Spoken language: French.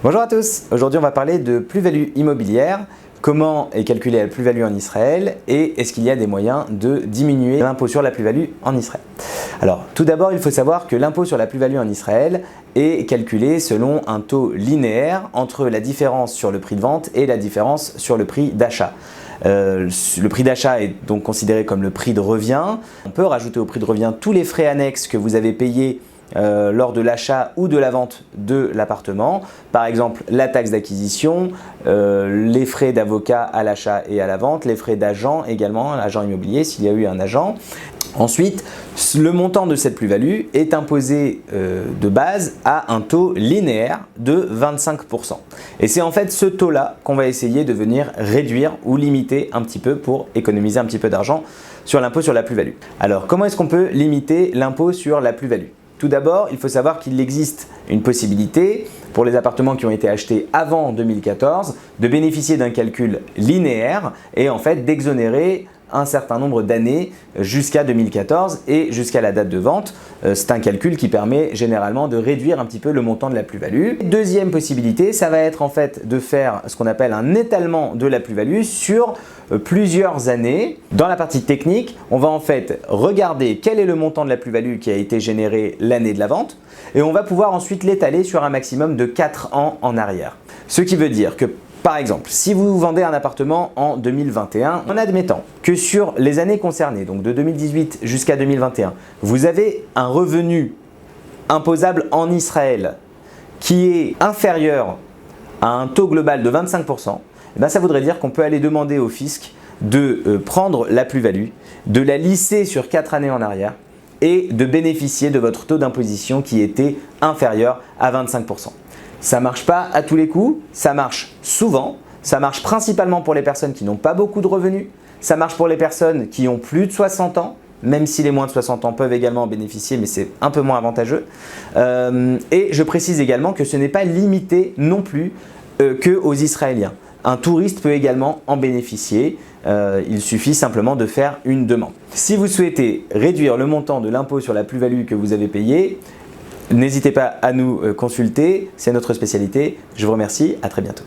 Bonjour à tous, aujourd'hui on va parler de plus-value immobilière, comment est calculée la plus-value en Israël et est-ce qu'il y a des moyens de diminuer l'impôt sur la plus-value en Israël. Alors tout d'abord il faut savoir que l'impôt sur la plus-value en Israël est calculé selon un taux linéaire entre la différence sur le prix de vente et la différence sur le prix d'achat. Le prix d'achat est donc considéré comme le prix de revient. On peut rajouter au prix de revient tous les frais annexes que vous avez payés lors de l'achat ou de la vente de l'appartement. Par exemple, la taxe d'acquisition, les frais d'avocat à l'achat et à la vente, les frais d'agent également, l'agent immobilier s'il y a eu un agent. Ensuite, le montant de cette plus-value est imposé de base à un taux linéaire de 25%. Et c'est en fait ce taux-là qu'on va essayer de venir réduire ou limiter un petit peu pour économiser un petit peu d'argent sur l'impôt sur la plus-value. Alors, comment est-ce qu'on peut limiter l'impôt sur la plus-value ? Tout d'abord, il faut savoir qu'il existe une possibilité pour les appartements qui ont été achetés avant 2014 de bénéficier d'un calcul linéaire et en fait d'exonérer un certain nombre d'années jusqu'à 2014 et jusqu'à la date de vente. C'est un calcul qui permet généralement de réduire un petit peu le montant de la plus-value. Deuxième possibilité, ça va être en fait de faire ce qu'on appelle un étalement de la plus-value sur plusieurs années. Dans la partie technique, on va en fait regarder quel est le montant de la plus-value qui a été généré l'année de la vente et on va pouvoir ensuite l'étaler sur un maximum de 4 ans en arrière. Ce qui veut dire que par exemple, si vous vendez un appartement en 2021, en admettant que sur les années concernées, donc de 2018 jusqu'à 2021, vous avez un revenu imposable en Israël qui est inférieur à un taux global de 25%, eh bien ça voudrait dire qu'on peut aller demander au fisc de prendre la plus-value, de la lisser sur 4 années en arrière et de bénéficier de votre taux d'imposition qui était inférieur à 25%. Ça ne marche pas à tous les coups, ça marche souvent, ça marche principalement pour les personnes qui n'ont pas beaucoup de revenus, ça marche pour les personnes qui ont plus de 60 ans, même si les moins de 60 ans peuvent également en bénéficier, mais c'est un peu moins avantageux. Et je précise également que ce n'est pas limité non plus qu'aux Israéliens. Un touriste peut également en bénéficier, il suffit simplement de faire une demande. Si vous souhaitez réduire le montant de l'impôt sur la plus-value que vous avez payé, n'hésitez pas à nous consulter, c'est notre spécialité. Je vous remercie, à très bientôt.